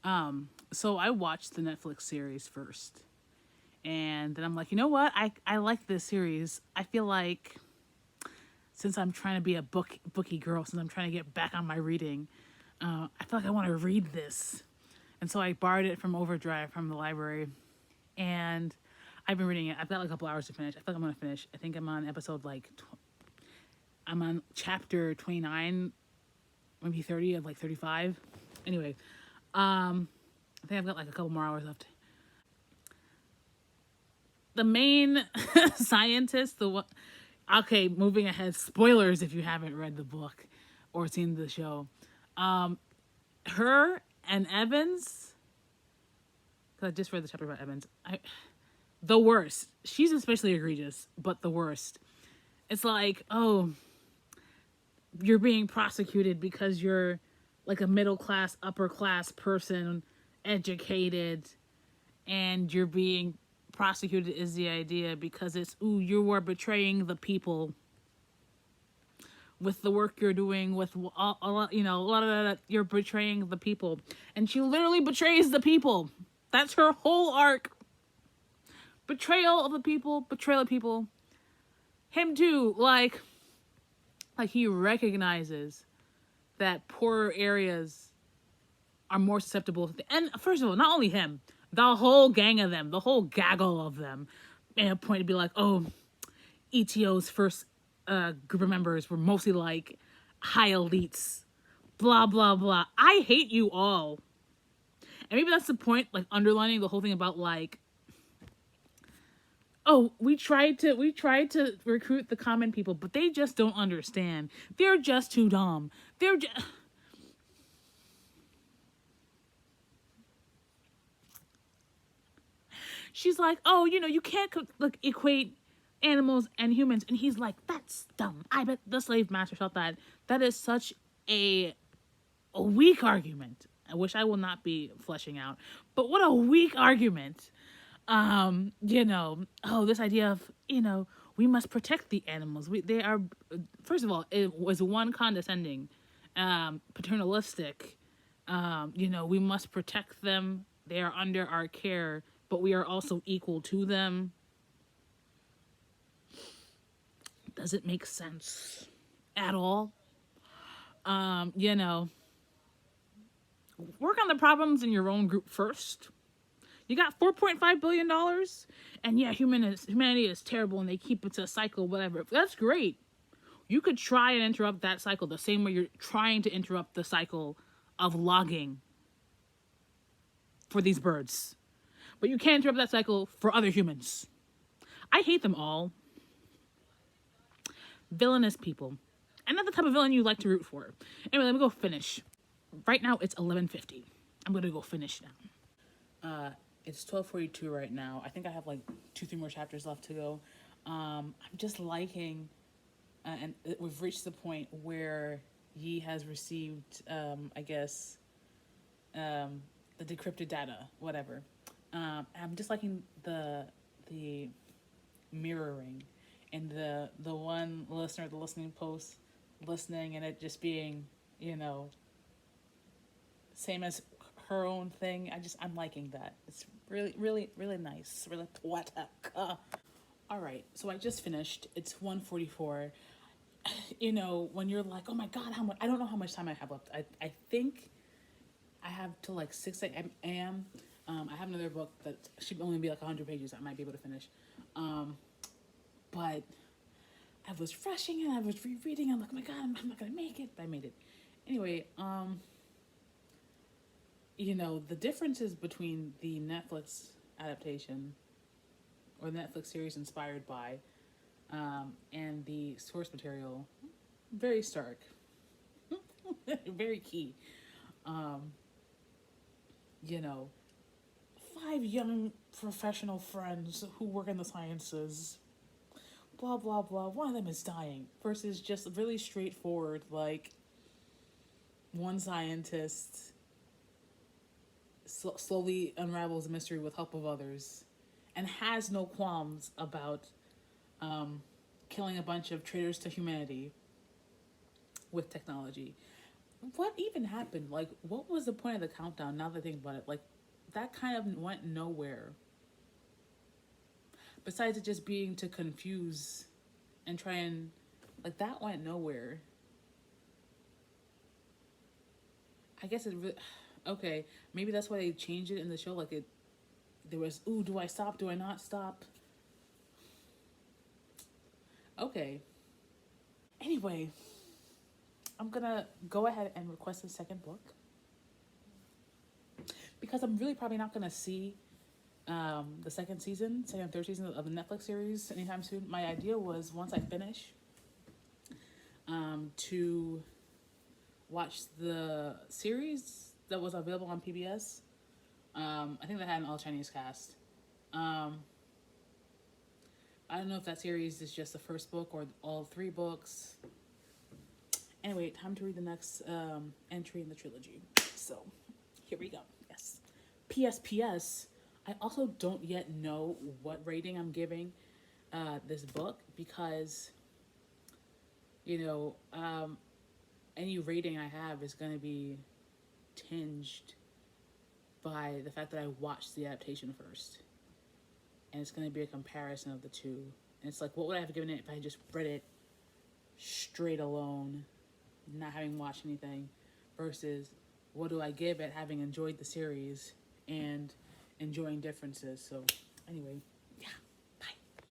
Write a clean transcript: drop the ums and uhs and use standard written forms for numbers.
So I watched the Netflix series first. And then I'm like, you know what? I like this series. I feel like since I'm trying to be a booky girl, since I'm trying to get back on my reading, I feel like I want to read this. And so I borrowed it from Overdrive from the library. And I've been reading it. I've got like a couple hours to finish. I feel like I'm going to finish. I think I'm on episode I'm on chapter 29, maybe 30 of like 35. Anyway, I think I've got like a couple more hours left. The main scientist, the one, okay, moving ahead, spoilers if you haven't read the book or seen the show. Her and Evans, because I just read the chapter about Evans, the worst. She's especially egregious, but the worst. It's like, oh, you're being prosecuted because you're like a middle class, upper class person, educated, and you're being prosecuted is the idea because it's, ooh, you are betraying the people with the work you're doing with a lot, a lot of that, you're betraying the people. And she literally betrays the people. That's her whole arc. Betrayal of the people, betrayal of people. Him too, like he recognizes that poorer areas are more susceptible to and first of all, not only him, the whole gang of them, the whole gaggle of them, made a point to be like, oh, ETO's first group of members were mostly like high elites, blah blah blah. I hate you all, and maybe that's the point, like underlining the whole thing about like, oh, we tried to recruit the common people, but they just don't understand. They're just too dumb. They're just. She's like, oh, you can't like equate animals and humans, and he's like, that's dumb. I bet the slave master thought that. That is such a weak argument, which I will not be fleshing out. But what a weak argument. Oh, this idea of, we must protect the animals. They are, first of all, it was one condescending, paternalistic. We must protect them. They are under our care, but we are also equal to them. Does it make sense at all? Um, you know, Work on the problems in your own group first. You got $4.5 billion, and yeah, humanity is terrible, and they keep it to a cycle, whatever. That's great. You could try and interrupt that cycle the same way you're trying to interrupt the cycle of logging for these birds, but you can't interrupt that cycle for other humans. I hate them all. Villainous people, and not the type of villain you like to root for. Anyway, let me go finish. Right now it's 11:50. I'm gonna go finish now. It's 12:42 right now. I think I have like 2-3 more chapters left to go. I'm just liking, and we've reached the point where Yi has received, I guess, the decrypted data, whatever. I'm just liking the mirroring, and the one listener, the listening post, listening, and it just being, same as her own thing. I'm liking that. It's really, really, really nice. Really poetic. All right, so I just finished. It's 1:44. When you're like, oh my god, how much? I don't know how much time I have left. I think I have till like 6 a.m. I have another book that should only be like 100 pages. I might be able to finish. But I was rushing and I was rereading. I'm like, oh my god, I'm not gonna make it. But I made it. Anyway, the differences between the Netflix adaptation or the Netflix series inspired by and the source material, very stark, very key. Um, you know, 5 young professional friends who work in the sciences, blah, blah, blah. One of them is dying versus just really straightforward, like one scientist slowly unravels the mystery with help of others and has no qualms about killing a bunch of traitors to humanity with technology. what even happened? Like, what was the point of the countdown? Now that I think about it, like, that kind of went nowhere. Besides it just being to confuse and try and, like, that went nowhere. I guess it really, okay, maybe that's why they changed it in the show. Like, it, there was, ooh, do I stop? Do I not stop? Okay. Anyway, I'm gonna go ahead and request a second book because I'm really probably not gonna see the second and third season of the Netflix series anytime soon. My idea was once I finish, to watch the series that was available on PBS. I think they had an all Chinese cast. Um, I don't know if that series is just the first book or all three books. Anyway, time to read the next entry in the trilogy. So, here we go. Yes. PSPS. I also don't yet know what rating I'm giving this book because, you know, any rating I have is going to be tinged by the fact that I watched the adaptation first. And it's going to be a comparison of the two. And it's like, what would I have given it if I had just read it straight alone, not having watched anything, versus what do I give it having enjoyed the series and enjoying differences. So, anyway, yeah.